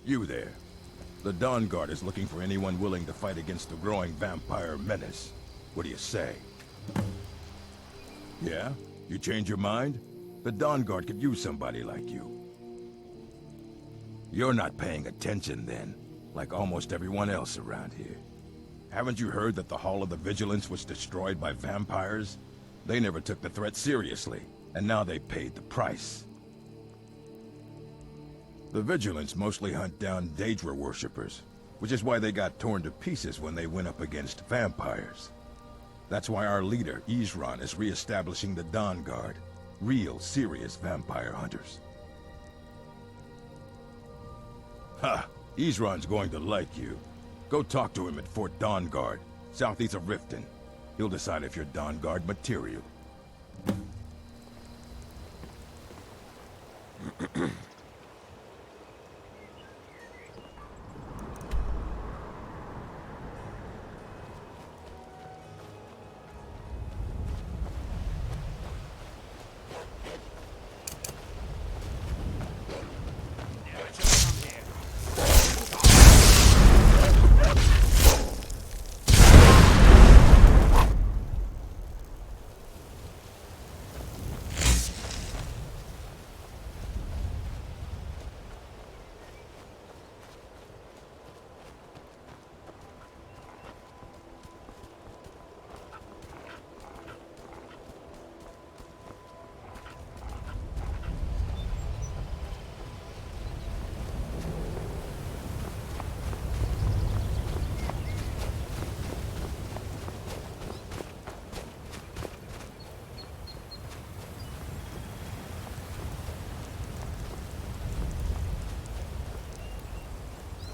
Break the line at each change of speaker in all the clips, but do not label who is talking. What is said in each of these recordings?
You there. The Dawnguard is looking for anyone willing to fight against the growing vampire menace. What do you say? Yeah? You change your mind? The Dawnguard could use somebody like you. You're not paying attention then, like almost everyone else around here. Haven't you heard that the Hall of the Vigilance was destroyed by vampires? They never took the threat seriously, and now they paid the price. The Vigilance mostly hunt down Daedra worshippers, which is why they got torn to pieces when they went up against vampires. That's why our leader, Isran, is re-establishing the Dawnguard. Real, serious vampire hunters. Ha! Isran's going to like you. Go talk to him at Fort Dawnguard, southeast of Riften. He'll decide if you're Dawnguard material.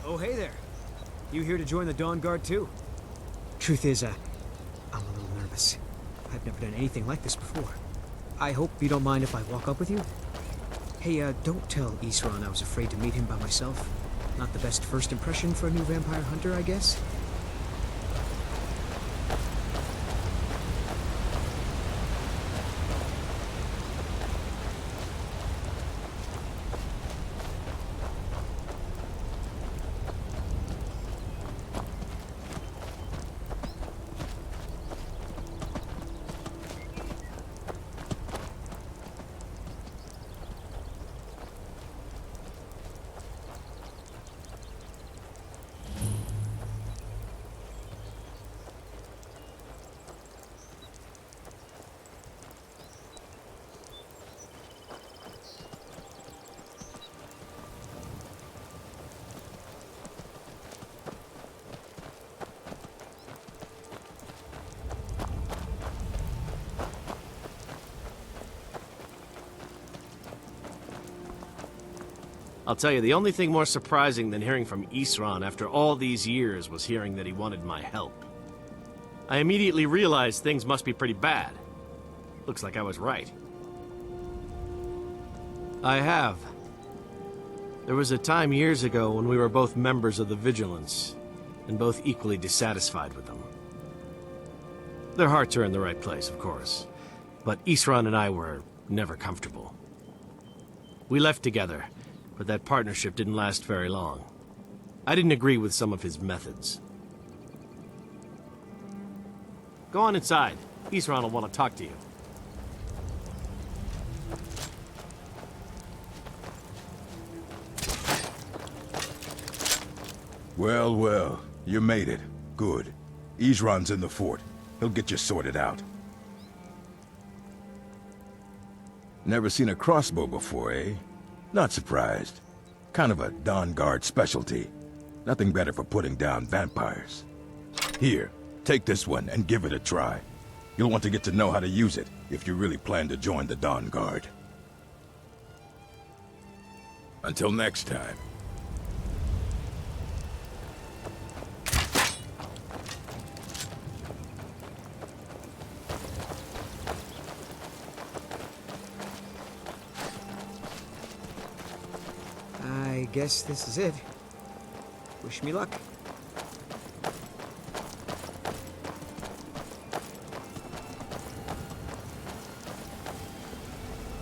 Oh, hey there. You here to join the Dawnguard too? Truth is, I'm a little nervous. I've never done anything like this before. I hope you don't mind if I walk up with you? Hey, don't tell Isran I was afraid to meet him by myself. Not the best first impression for a new vampire hunter, I guess?
I'll tell you, the only thing more surprising than hearing from Isran after all these years was hearing that he wanted my help. I immediately realized things must be pretty bad. Looks like I was right. I have. There was a time years ago when we were both members of the Vigilance, and both equally dissatisfied with them. Their hearts are in the right place, of course, but Isran and I were never comfortable. We left together, but that partnership didn't last very long. I didn't agree with some of his methods. Go on inside. Isran will want to talk to you.
Well, well, you made it. Good. Isran's in the fort. He'll get you sorted out. Never seen a crossbow before, eh? Not surprised. Kind of a Dawnguard specialty. Nothing better for putting down vampires. Here, take this one and give it a try. You'll want to get to know how to use it if you really plan to join the Dawnguard. Until next time.
I guess this is it. Wish me luck.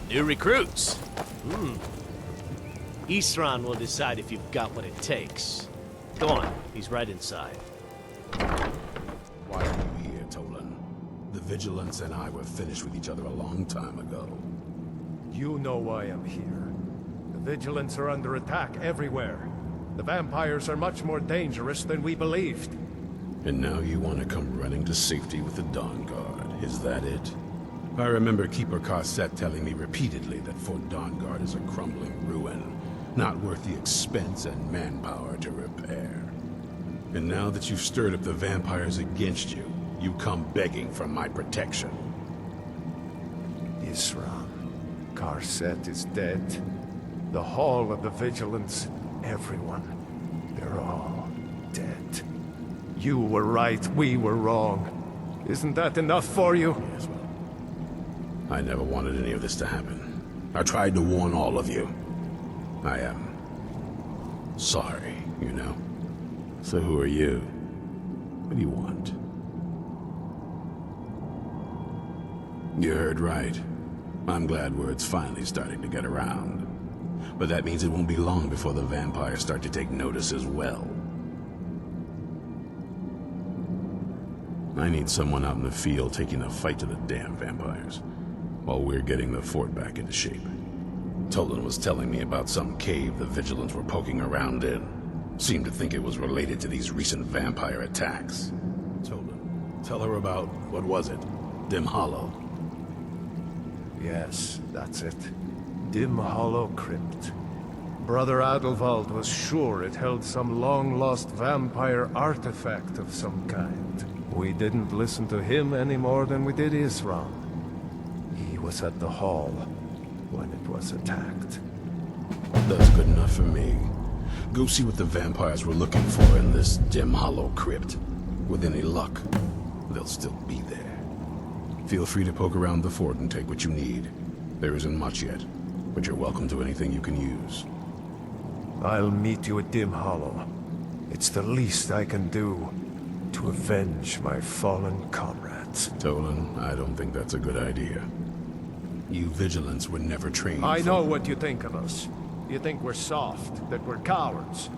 New recruits. Isran will decide if you've got what it takes. Go on, he's right inside.
Why are you here, Tolan? The Vigilance and I were finished with each other a long time ago.
You know why I'm here. The Vigilance are under attack everywhere. The vampires are much more dangerous than we believed.
And now you want to come running to safety with the Dawnguard, is that it? I remember Keeper Carset telling me repeatedly that Fort Dawnguard is a crumbling ruin, not worth the expense and manpower to repair. And now that you've stirred up the vampires against you, you come begging for my protection.
Isran. Carset is dead. The Hall of the Vigilance, everyone. They're all dead. You were right, we were wrong. Isn't that enough for you?
Yes, well, I never wanted any of this to happen. I tried to warn all of you. I am sorry, you know. So who are you? What do you want? You heard right. I'm glad word's finally starting to get around. But that means it won't be long before the vampires start to take notice as well. I need someone out in the field taking the fight to the damn vampires, while we're getting the fort back into shape. Tolan was telling me about some cave the Vigilants were poking around in. Seemed to think it was related to these recent vampire attacks. Tolan, tell her about, what was it? Dimhollow.
Yes, that's it. Dimhollow Crypt. Brother Adelwald was sure it held some long-lost vampire artifact of some kind. We didn't listen to him any more than we did Isran. He was at the hall when it was attacked.
That's good enough for me. Go see what the vampires were looking for in this Dimhollow Crypt. With any luck, they'll still be there. Feel free to poke around the fort and take what you need. There isn't much yet, but you're welcome to anything you can use.
I'll meet you at Dimhollow. It's the least I can do to avenge my fallen comrades.
Tolan, I don't think that's a good idea. You Vigilants were never trained
I
for-
know what you think of us. You think we're soft, that we're cowards.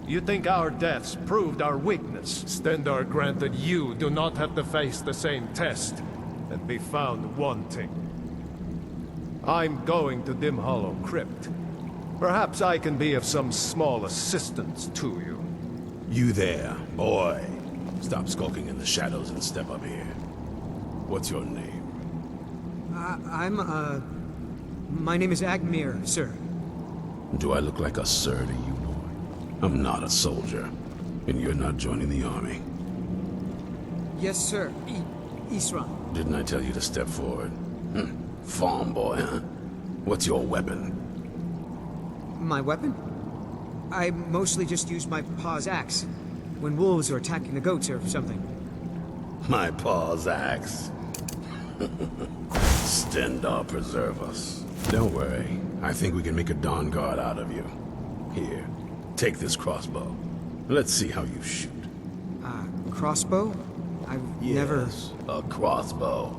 You think our deaths proved our weakness. Stendarr granted you do not have to face the same test and be found wanting. I'm going to Dimhollow Crypt. Perhaps I can be of some small assistance to you.
You there, boy. Stop skulking in the shadows and step up here. What's your name?
My name is Agmir, sir.
Do I look like a sir to you, boy? I'm not a soldier, and you're not joining the army.
Yes, sir. Isran.
Didn't I tell you to step forward? Farm boy, huh? What's your weapon?
My weapon? I mostly just use my paw's axe when wolves are attacking the goats or something.
My paw's axe. Stendarr preserve us. Don't worry. I think we can make a Dawnguard out of you. Here, take this crossbow. Let's see how you shoot.
Crossbow? I've never...
Yes, a crossbow.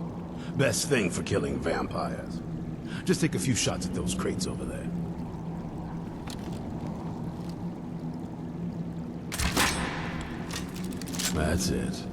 Best thing for killing vampires. Just take a few shots at those crates over there. That's it.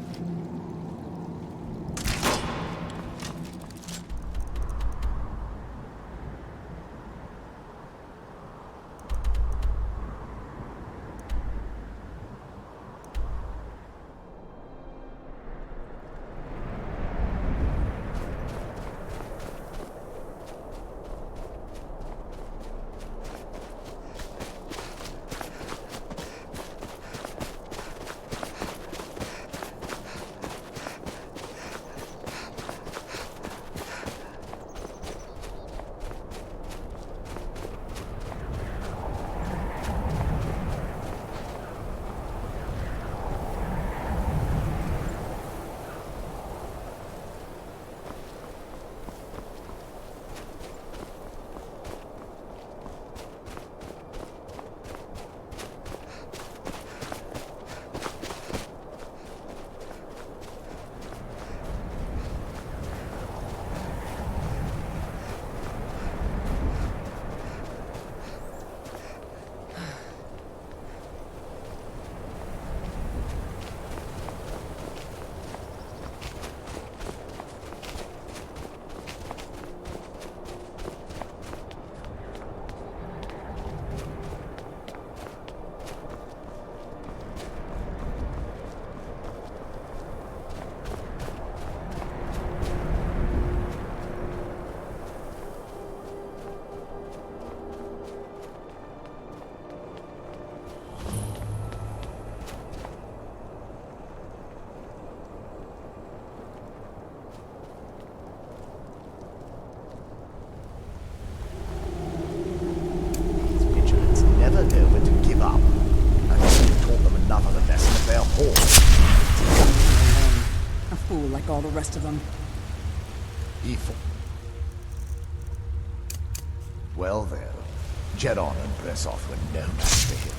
like all the rest of them.
Well then, jet on and press off when no match for him.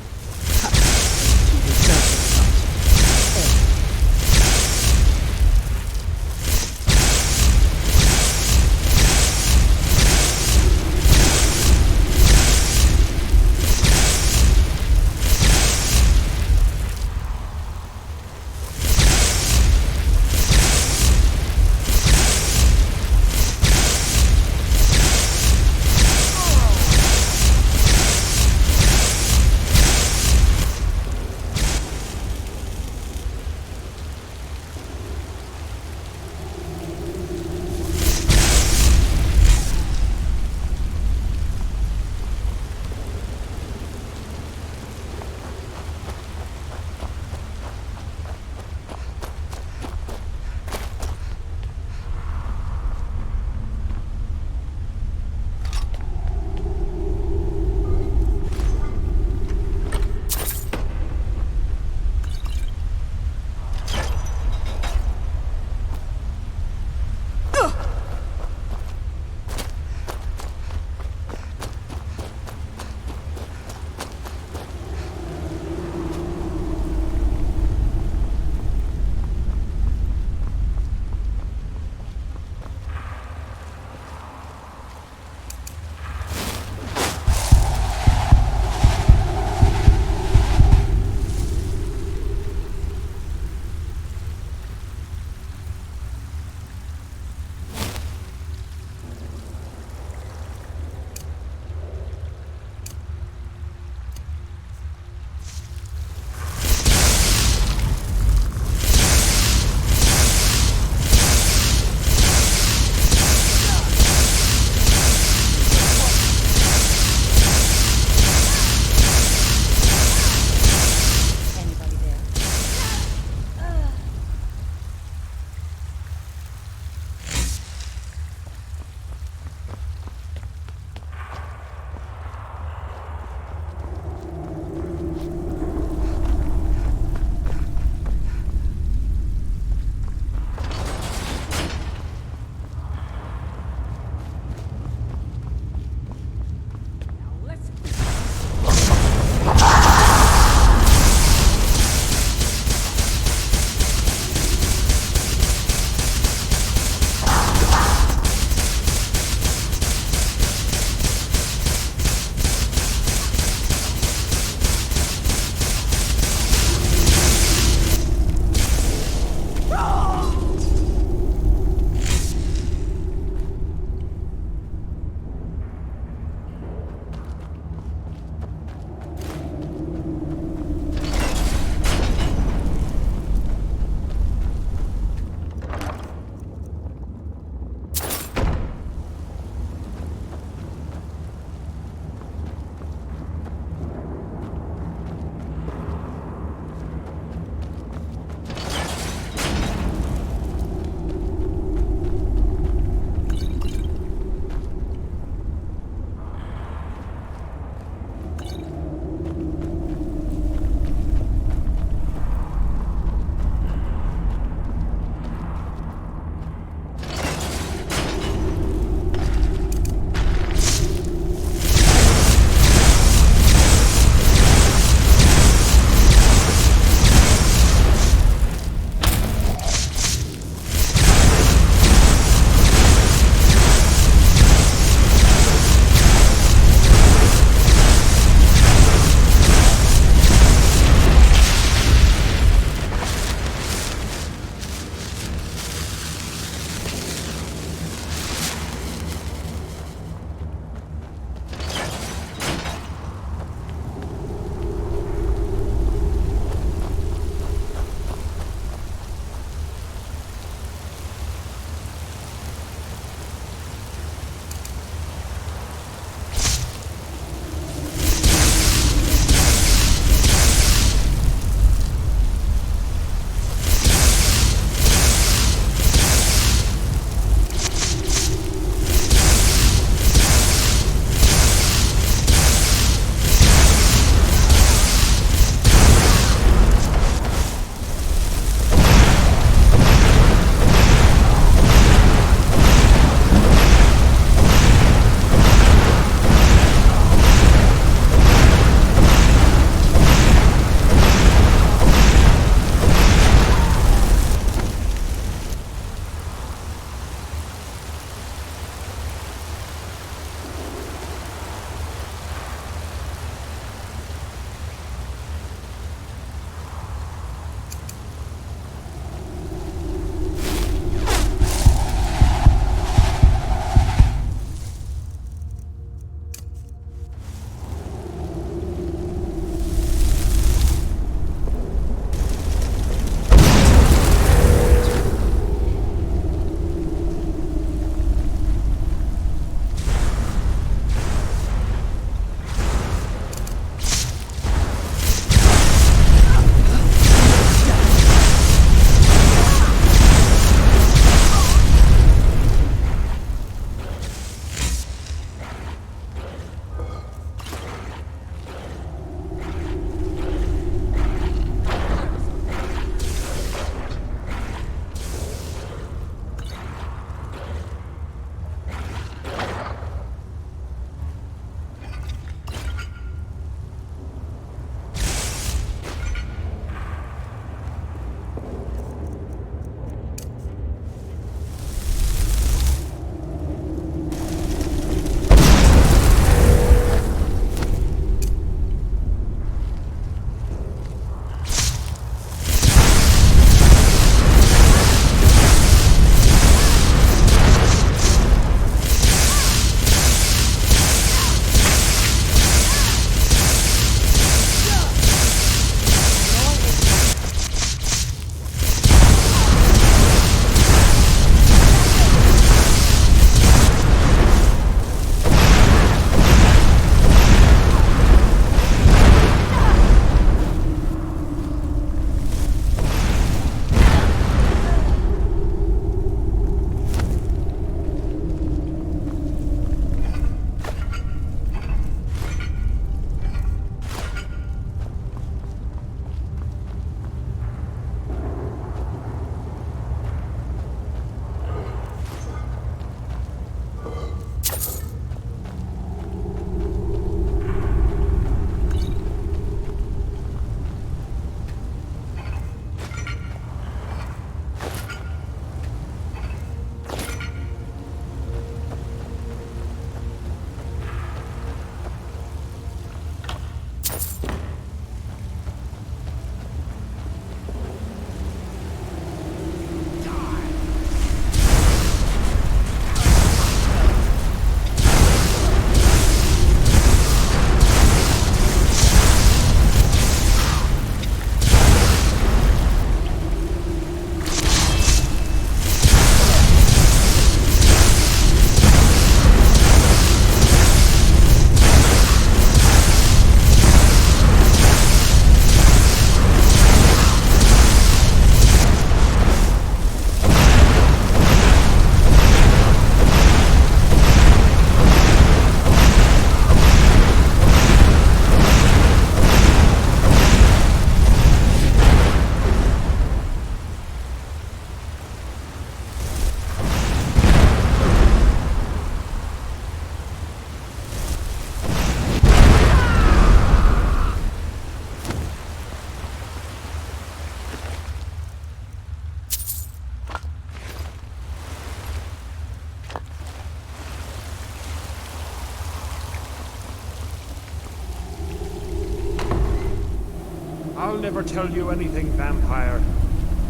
I'll never tell you anything, vampire.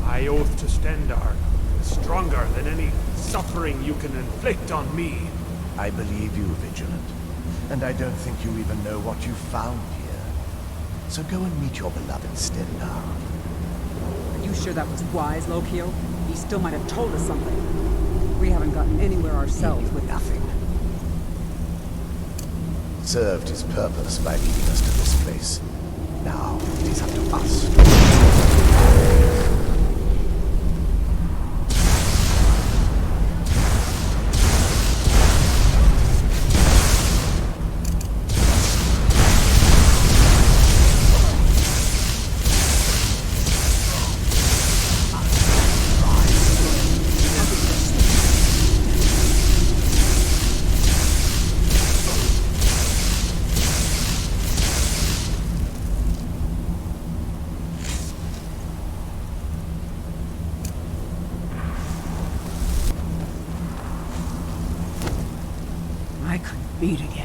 My oath to Stendarr is stronger than any suffering you can inflict on me.
I believe you, Vigilant. And I don't think you even know what you found here. So go and meet your beloved Stendarr.
Are you sure that was wise, Lokio? He still might have told us something. We haven't gotten anywhere ourselves with
Nothing. Served his purpose by leading us to this place. Now it is up to us.
I couldn't beat again.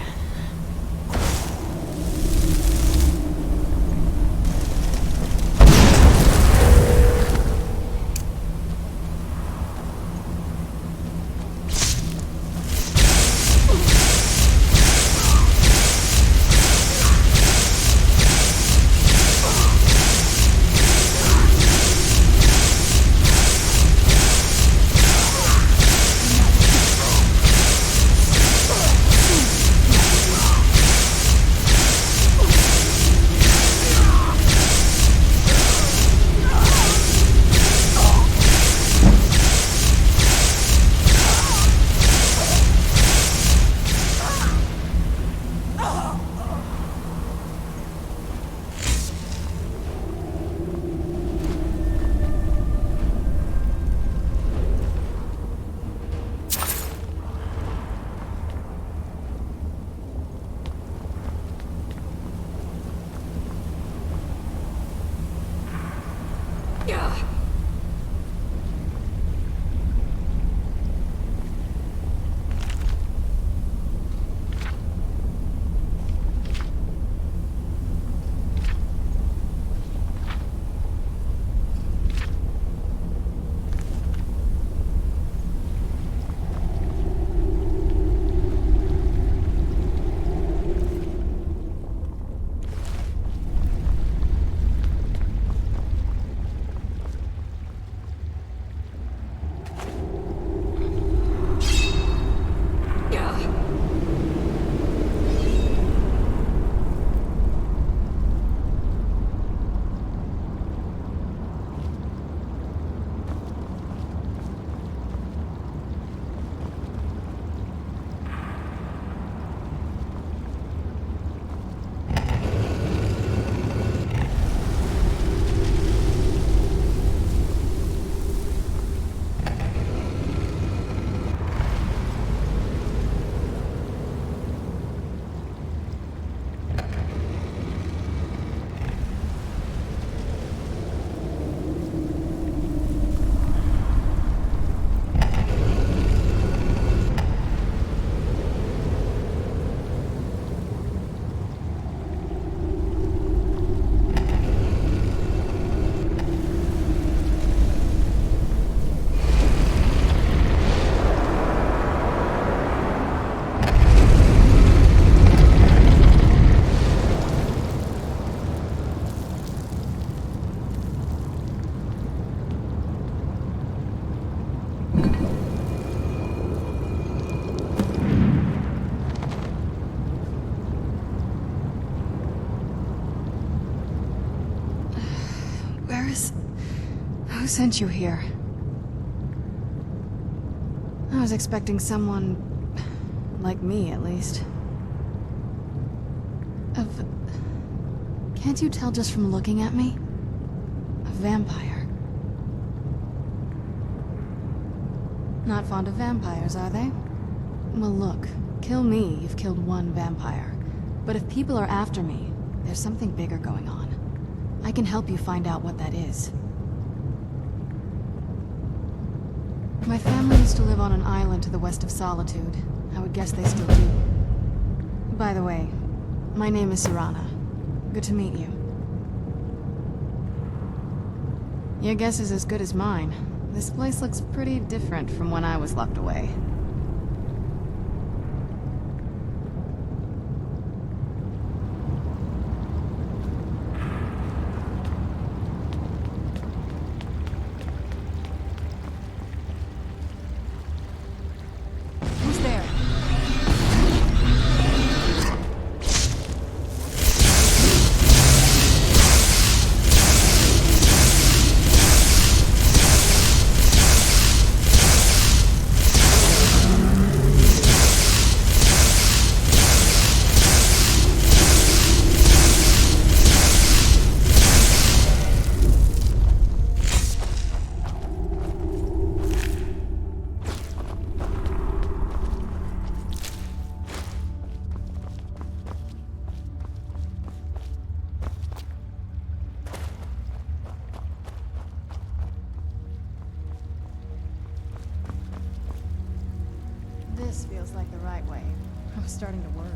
Who sent you here? I was expecting someone... like me, at least. Can't you tell just from looking at me? A vampire. Not fond of vampires, are they? Well, look. Kill me, you've killed one vampire. But if people are after me, there's something bigger going on. I can help you find out what that is. My family used to live on an island to the west of Solitude. I would guess they still do. By the way, my name is Serana. Good to meet you. Your guess is as good as mine. This place looks pretty different from when I was locked away.
Who's there?
This feels like the right way. I'm starting to worry.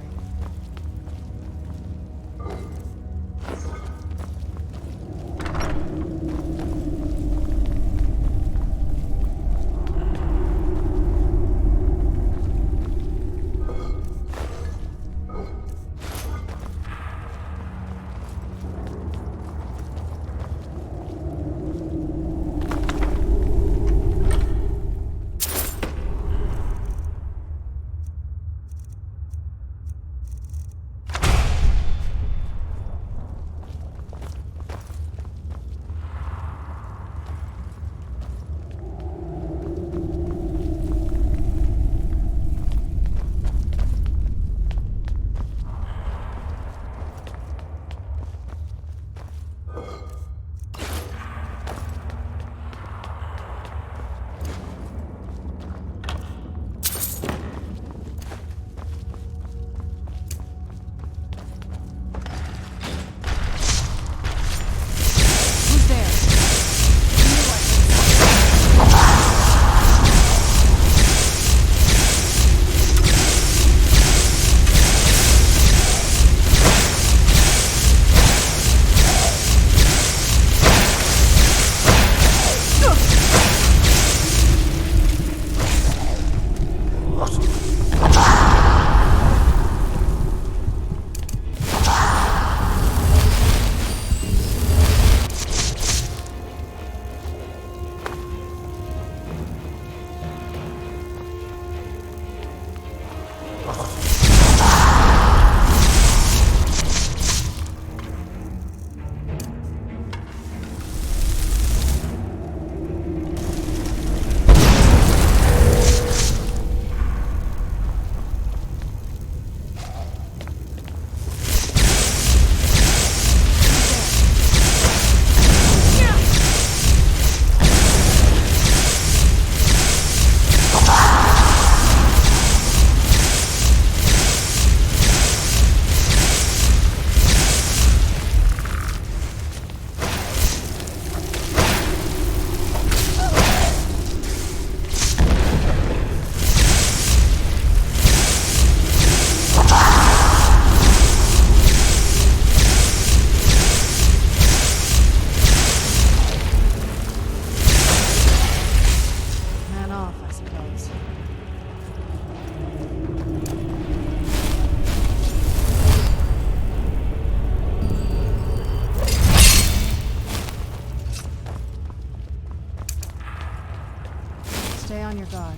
Stay on your guard.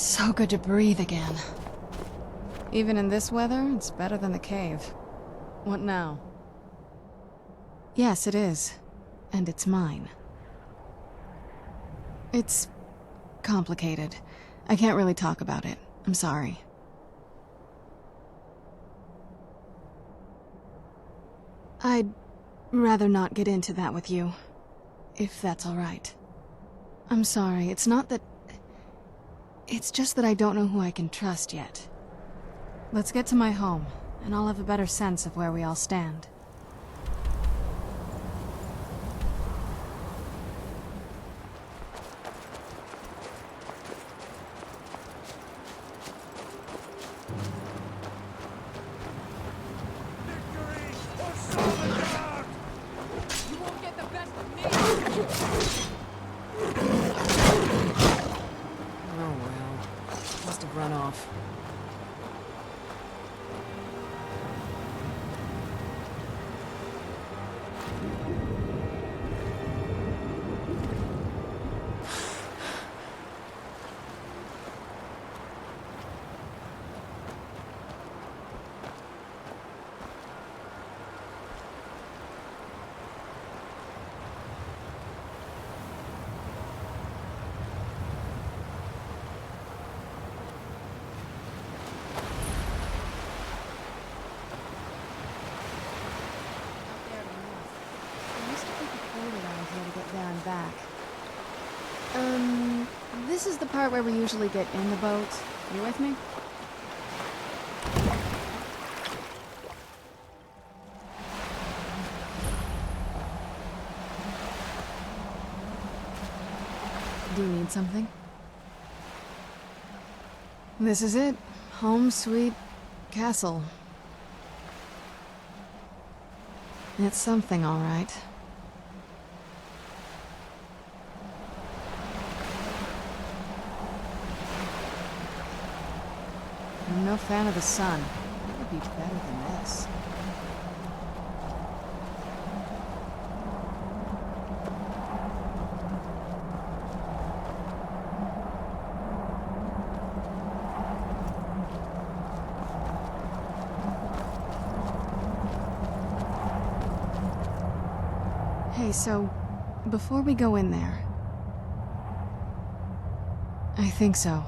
So good to breathe again. Even in this weather, it's better than the cave. What now? Yes, it is. And it's mine. It's complicated. I can't really talk about it. I'm sorry. I'd rather not get into that with you, if that's all right. I'm sorry, it's not that... It's just that I don't know who I can trust yet. Let's get to my home, and I'll have a better sense of where we all stand. Back. This is the part where we usually get in the boat. You with me? Do you need something? This is it. Home sweet castle. It's something, all right. I'm no fan of the sun. It would be better than this. Hey, so, before we go in there... I think so.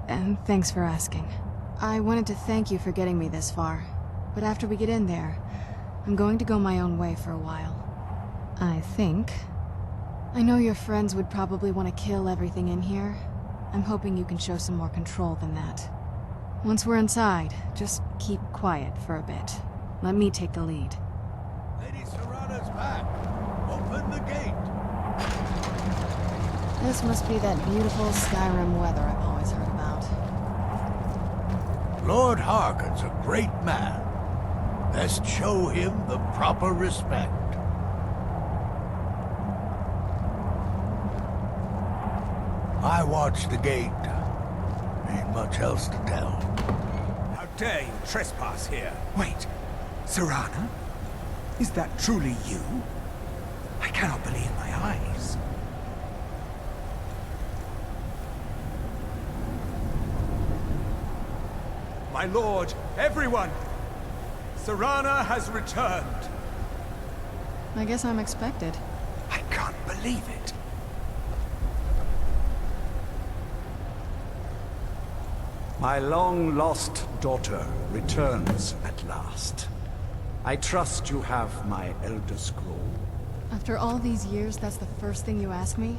And thanks for asking. I wanted to thank you for getting me this far, but after we get in there, I'm going to go my own way for a while. I think. I know your friends would probably want to kill everything in here. I'm hoping you can show some more control than that. Once we're inside, just keep quiet for a bit. Let me take the lead.
Lady Serana's back. Open the gate.
This must be that beautiful Skyrim weather I've always heard about.
Lord Harkon's a great man. Best show him the proper respect. I watched the gate. Ain't much else to tell.
How dare you trespass here? Wait, Serana? Is that truly you? I cannot believe my eyes. My lord, everyone! Serana has returned.
I guess I'm expected.
I can't believe it. My long-lost daughter returns at last. I trust you have my Elder Scroll.
After all these years, that's the first thing you ask me?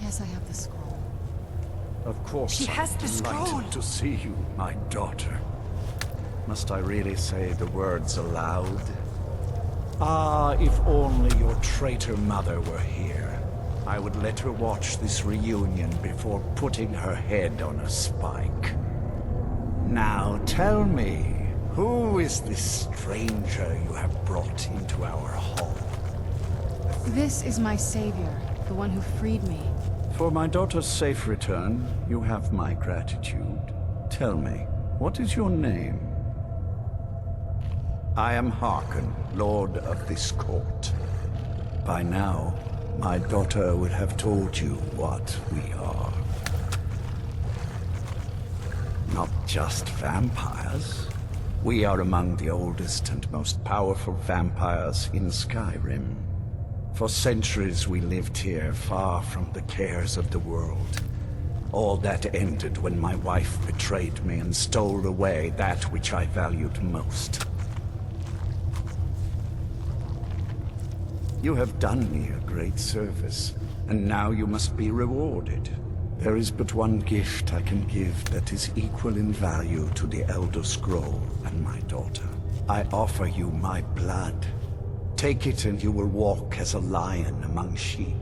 Yes, I have the scroll.
Of course,
She has the scroll.
delighted to see you, my daughter. Must I really say the words aloud? Ah, if only your traitor mother were here. I would let her watch this reunion before putting her head on a spike. Now tell me, who is this stranger you have brought into our hall?
This is my savior, the one who freed me.
For my daughter's safe return, you have my gratitude. Tell me, what is your name? I am Harkon, lord of this court. By now, my daughter would have told you what we are. Not just vampires. We are among the oldest and most powerful vampires in Skyrim. For centuries we lived here, far from the cares of the world. All that ended when my wife betrayed me and stole away that which I valued most. You have done me a great service, and now you must be rewarded. There is but one gift I can give that is equal in value to the Elder Scroll and my daughter. I offer you my blood. Take it and you will walk as a lion among sheep.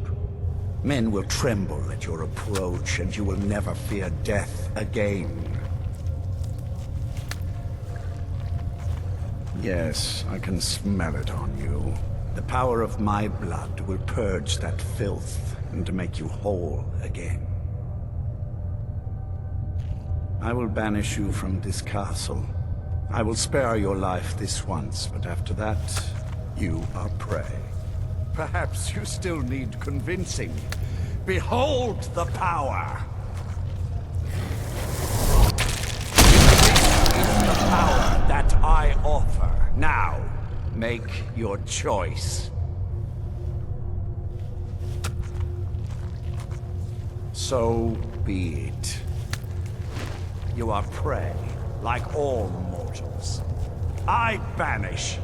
Men will tremble at your approach and you will never fear death again. Yes, I can smell it on you. The power of my blood will purge that filth and make you whole again. I will banish you from this castle. I will spare your life this once, but after that, you are prey. Perhaps you still need convincing. Behold the power! This is the power that I offer. Now, make your choice. So be it. You are prey, like all mortals. I banish you.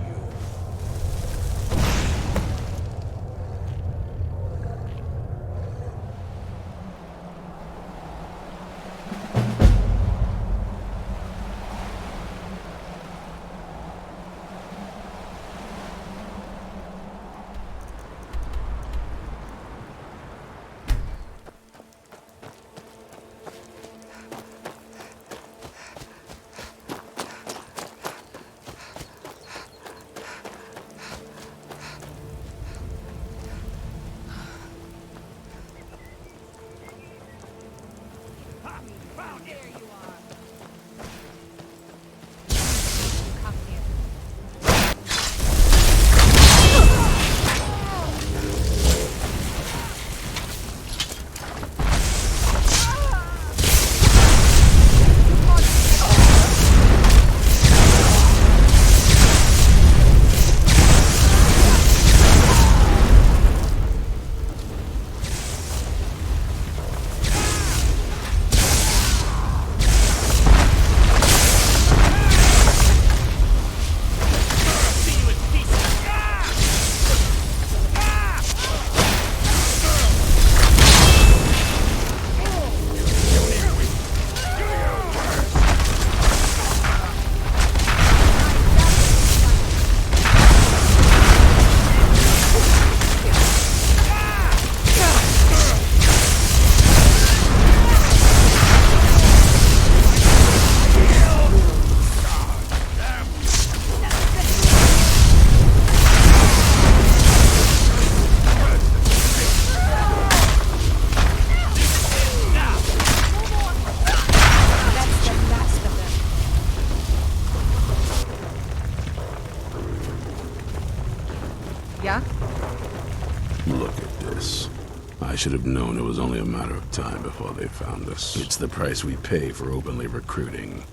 I should have known it was only a matter of time before they found us. It's the price we pay for openly recruiting.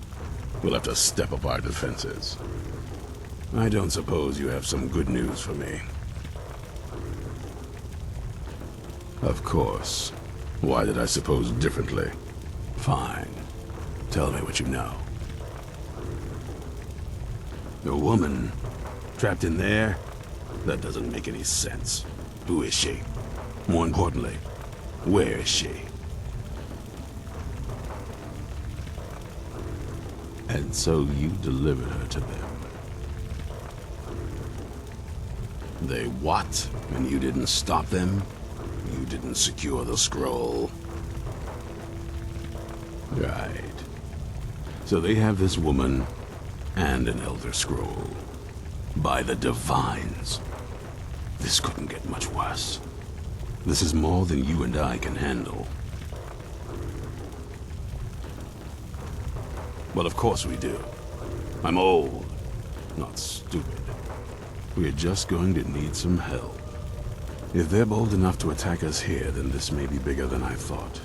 We'll have to step up our defenses. I don't suppose you have some good news for me. Of course. Why did I suppose differently? Fine. Tell me what you know. A woman? Trapped in there? That doesn't make any sense. Who is she? More importantly, where is she? And so you delivered her to them. They what? And you didn't stop them? You didn't secure the scroll? Right. So they have this woman and an Elder Scroll. By the Divines. This couldn't get much worse. This is more than you and I can handle. Well, of course we do. I'm old, not stupid. We're just going to need some help. If they're bold enough to attack us here, then this may be bigger than I thought.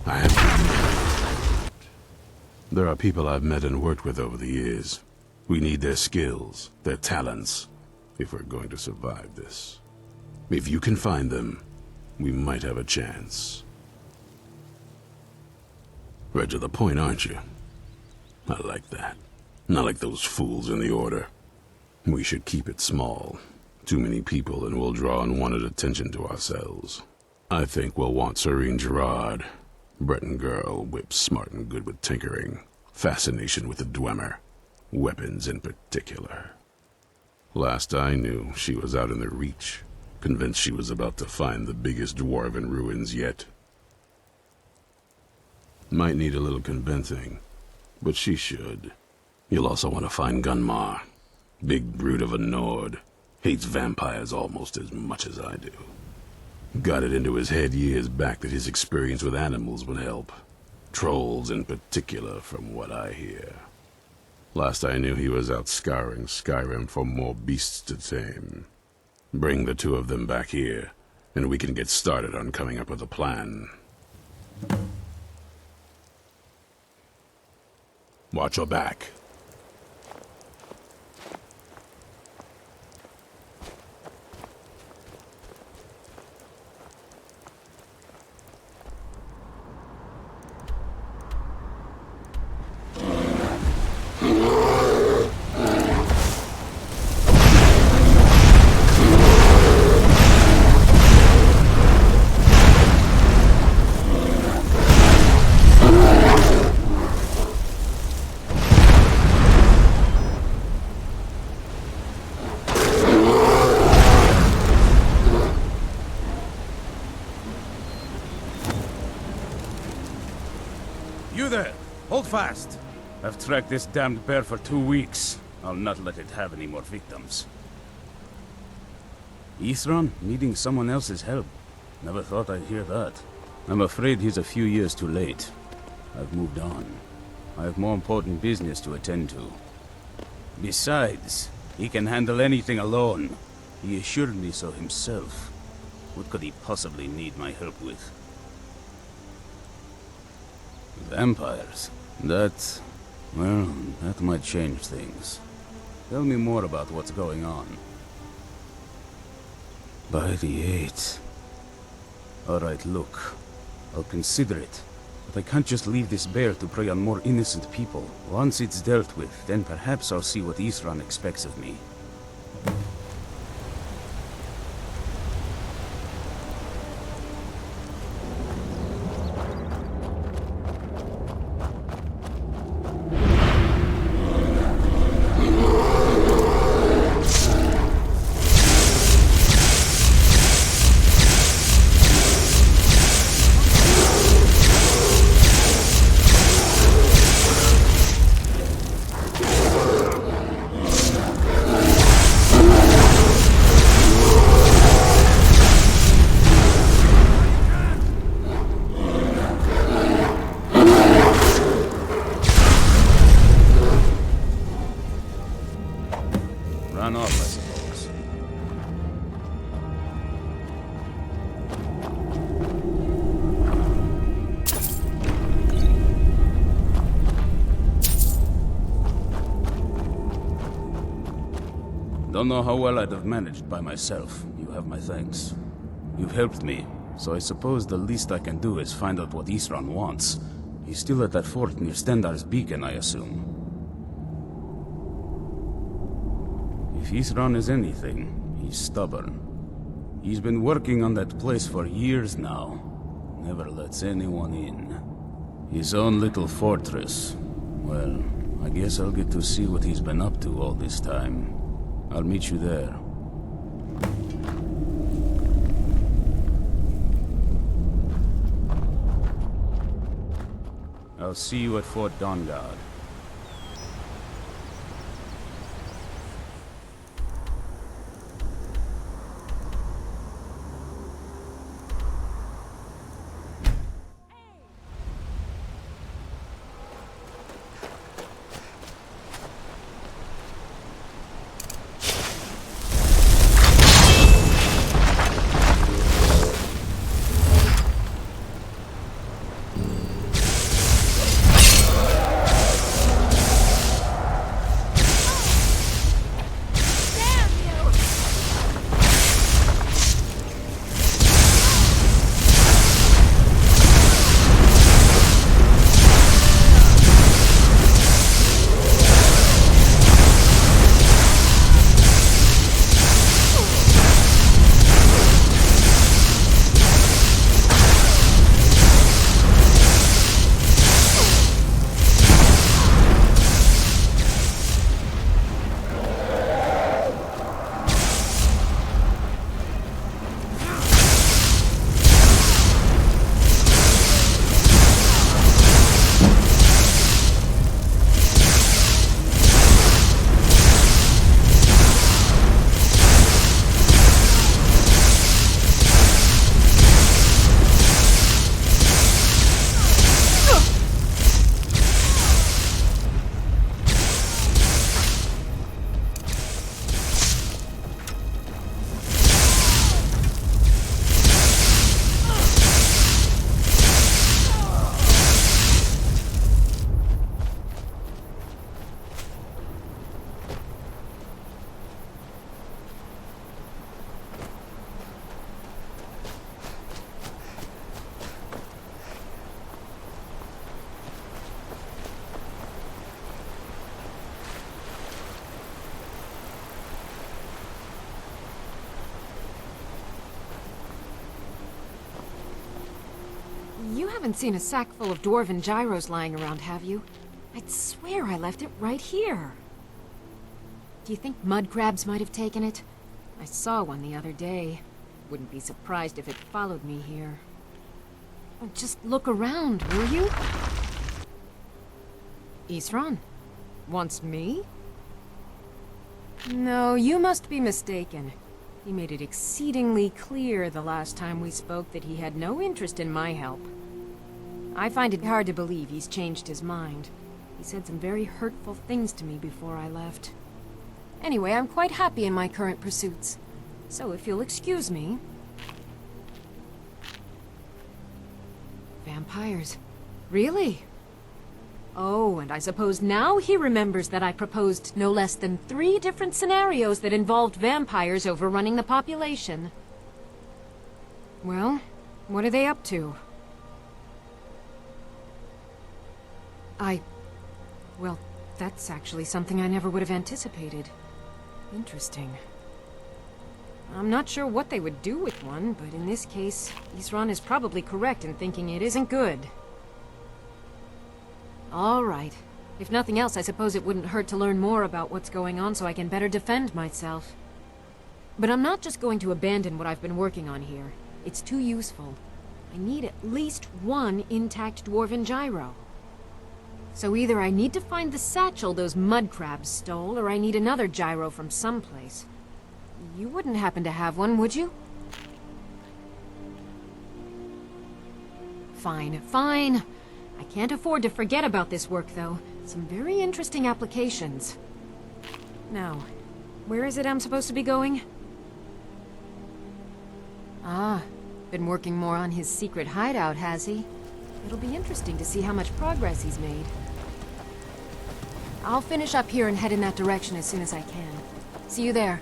I have There are people I've met and worked with over the years. We need their skills, their talents, if we're going to survive this. If you can find them, we might have a chance. Right to the point, aren't you? I like that. Not like those fools in the Order. We should keep it small. Too many people and we'll draw unwanted attention to ourselves. I think we'll want Serine's rod. Breton girl, whip smart and good with tinkering. Fascination with the Dwemer. Weapons in particular. Last I knew, she was out in the Reach, convinced she was about to find the biggest dwarven ruins yet. Might need a little convincing, but she should. You'll also want to find Gunmar. Big brute of a Nord. Hates vampires almost as much as I do. Got it into his head years back that his experience with animals would help. Trolls in particular, from what I hear. Last I knew, he was out scouring Skyrim for more beasts to tame. Bring the two of them back here, and we can get started on coming up with a plan. Watch your back.
Fast. I've tracked this damned bear for 2 weeks. I'll not let it have any more victims. Isran needing someone else's help. Never thought I'd hear that. I'm afraid he's a few years too late. I've moved on. I have more important business to attend to. Besides, he can handle anything alone. He assured me so himself. What could he possibly need my help with? Vampires. That might change things. Tell me more about what's going on. By the 8. Alright, look. I'll consider it. But I can't just leave this bear to prey on more innocent people. Once it's dealt with, then perhaps I'll see what Isran expects of me. Don't know how well I'd have managed by myself. You have my thanks. You've helped me, so I suppose the least I can do is find out what Isran wants. He's still at that fort near Stendar's beacon, I assume. If Isran is anything, he's stubborn. He's been working on that place for years now. Never lets anyone in. His own little fortress. Well, I guess I'll get to see what he's been up to all this time. I'll meet you there. I'll see you at Fort Dawnguard.
You haven't seen a sack full of dwarven gyros lying around, have you? I'd swear I left it right here. Do you think mud crabs might have taken it? I saw one the other day. Wouldn't be surprised if it followed me here. Just look around, will you? Isran? Wants me? No, you must be mistaken. He made it exceedingly clear the last time we spoke that he had no interest in my help. I find it hard to believe he's changed his mind. He said some very hurtful things to me before I left. Anyway, I'm quite happy in my current pursuits. So if you'll excuse me... Vampires. Really? Oh, and I suppose now he remembers that I proposed no less than 3 different scenarios that involved vampires overrunning the population. Well, what are they up to? Well, that's actually something I never would have anticipated. Interesting. I'm not sure what they would do with one, but in this case, Isran is probably correct in thinking it isn't good. All right. If nothing else, I suppose it wouldn't hurt to learn more about what's going on so I can better defend myself. But I'm not just going to abandon what I've been working on here. It's too useful. I need at least 1 intact dwarven gyro. So either I need to find the satchel those mud crabs stole, or I need another gyro from someplace. You wouldn't happen to have one, would you? Fine, fine. I can't afford to forget about this work, though. Some very interesting applications. Now, where is it I'm supposed to be going? Ah, been working more on his secret hideout, has he? It'll be interesting to see how much progress he's made. I'll finish up here and head in that direction as soon as I can. See you there.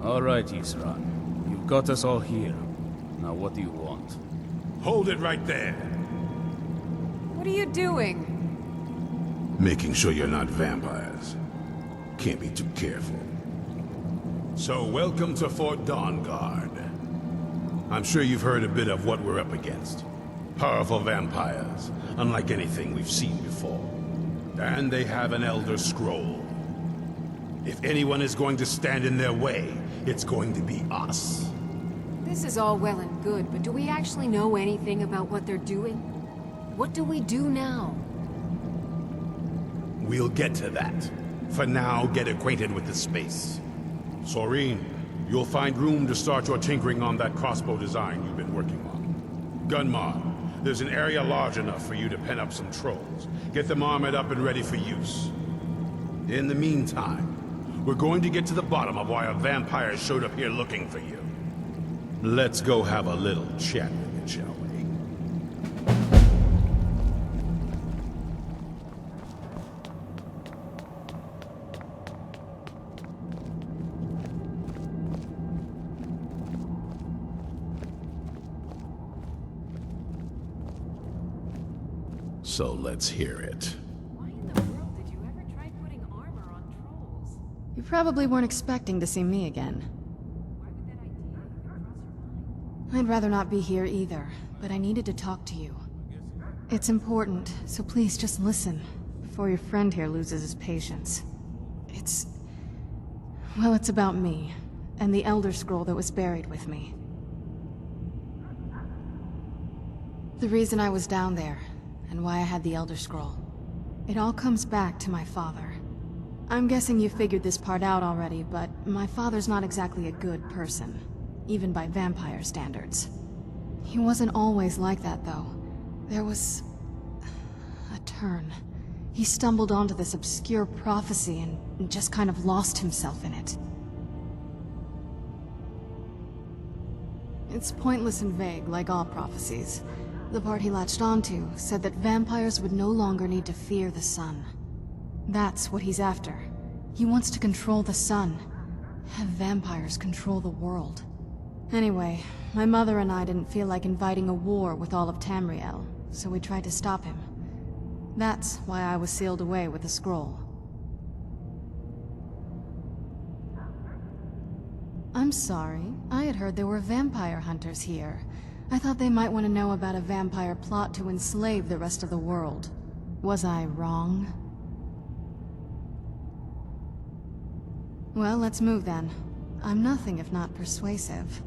All right, Isran. You've got us all here. Now what do you want?
Hold it right there.
What are you doing?
Making sure you're not vampires. Can't be too careful. So, welcome to Fort Dawnguard. I'm sure you've heard a bit of what we're up against. Powerful vampires, unlike anything we've seen before. And they have an Elder Scroll. If anyone is going to stand in their way, it's going to be us.
This is all well and good, but do we actually know anything about what they're doing? What do we do now?
We'll get to that. For now, get acquainted with the space. Sarine, you'll find room to start your tinkering on that crossbow design you've been working on. Gunmar, there's an area large enough for you to pen up some trolls. Get them armored up and ready for use. In the meantime, we're going to get to the bottom of why a vampire showed up here looking for you. Let's go have a little chat with it, shall we? So let's hear it.
Why in the world did you ever try putting armor on trolls?
You probably weren't expecting to see me again.
Why would that idea even cross your mind?
I'd rather not be here either, but I needed to talk to you. It's important, so please just listen, before your friend here loses his patience. Well, it's about me, and the Elder Scroll that was buried with me. The reason I was down there, and why I had the Elder Scroll. It all comes back to my father. I'm guessing you figured this part out already, but my father's not exactly a good person, even by vampire standards. He wasn't always like that, though. There was a turn. He stumbled onto this obscure prophecy and just kind of lost himself in it. It's pointless and vague, like all prophecies. The part he latched onto said that vampires would no longer need to fear the sun. That's what he's after. He wants to control the sun. Have vampires control the world. Anyway, my mother and I didn't feel like inviting a war with all of Tamriel, so we tried to stop him. That's why I was sealed away with a scroll. I'm sorry. I had heard there were vampire hunters here. I thought they might want to know about a vampire plot to enslave the rest of the world. Was I wrong? Well, let's move then. I'm nothing if not persuasive.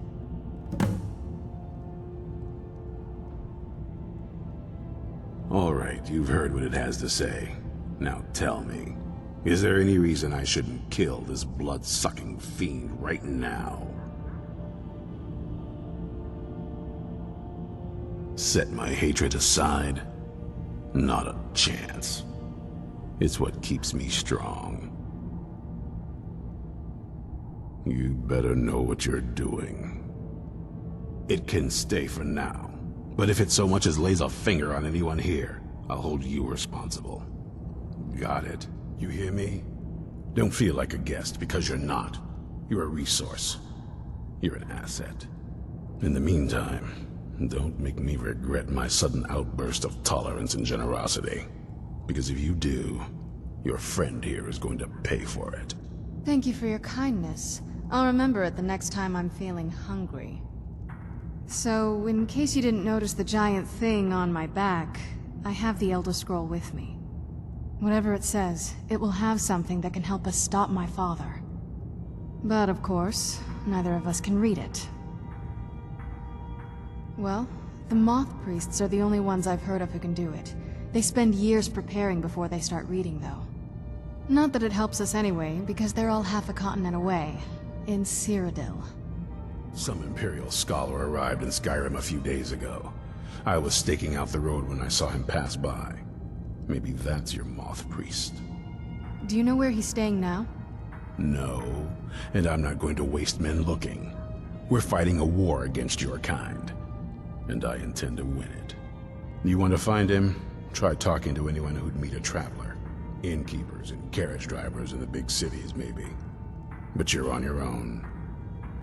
All right, you've heard what it has to say. Now tell me, is there any reason I shouldn't kill this blood-sucking fiend right now? Set my hatred aside? Not a chance. It's what keeps me strong. You better know what you're doing. It can stay for now, but if it so much as lays a finger on anyone here, I'll hold you responsible. Got it? You hear me? Don't feel like a guest, because you're not. You're a resource. You're an asset. In the meantime, don't make me regret my sudden outburst of tolerance and generosity. Because if you do, your friend here is going to pay for it.
Thank you for your kindness. I'll remember it the next time I'm feeling hungry. So, in case you didn't notice the giant thing on my back, I have the Elder Scroll with me. Whatever it says, it will have something that can help us stop my father. But of course, neither of us can read it. Well, the Moth Priests are the only ones I've heard of who can do it. They spend years preparing before they start reading, though. Not that it helps us anyway, because they're all half a continent away, in Cyrodiil.
Some Imperial scholar arrived in Skyrim a few days ago. I was staking out the road when I saw him pass by. Maybe that's your Moth Priest.
Do you know where he's staying now?
No, and I'm not going to waste men looking. We're fighting a war against your kind, and I intend to win it. You want to find him? Try talking to anyone who'd meet a traveler. Innkeepers and carriage drivers in the big cities, maybe. But you're on your own.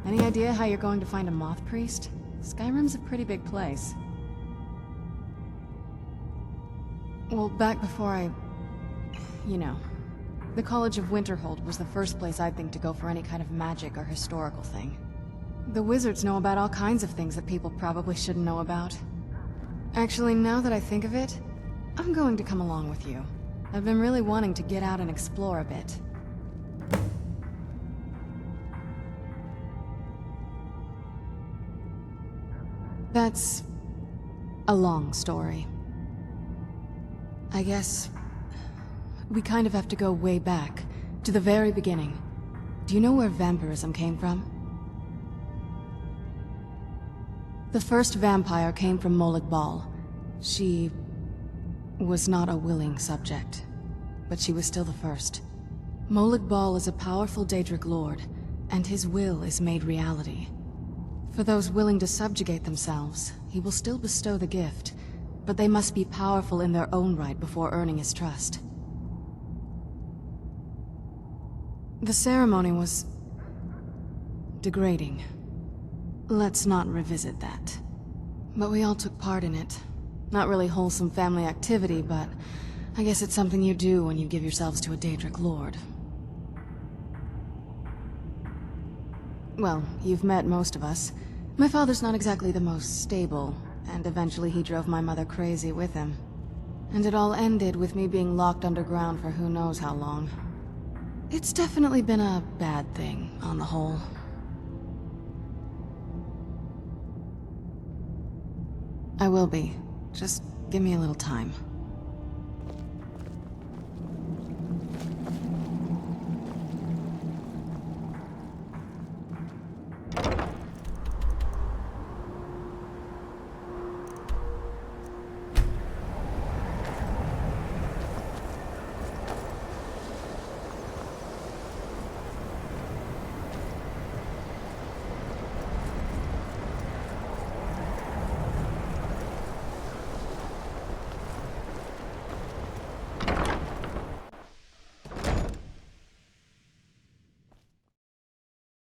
Any idea how you're going to find a Moth Priest? Skyrim's a pretty big place. Well, back before you know, the College of Winterhold was the first place I'd think to go for any kind of magic or historical thing. The wizards know about all kinds of things that people probably shouldn't know about. Actually, now that I think of it, I'm going to come along with you. I've been really wanting to get out and explore a bit. That's a long story. I guess we kind of have to go way back, to the very beginning. Do you know where vampirism came from? The first vampire came from Molag Bal. She was not a willing subject, but she was still the first. Molag Bal is a powerful Daedric lord, and his will is made reality. For those willing to subjugate themselves, he will still bestow the gift, but they must be powerful in their own right before earning his trust. The ceremony was degrading. Let's not revisit that. But we all took part in it. Not really wholesome family activity, but I guess it's something you do when you give yourselves to a Daedric lord. Well, you've met most of us. My father's not exactly the most stable, and eventually he drove my mother crazy with him. And it all ended with me being locked underground for who knows how long. It's definitely been a bad thing, on the whole. I will be. Just give me a little time.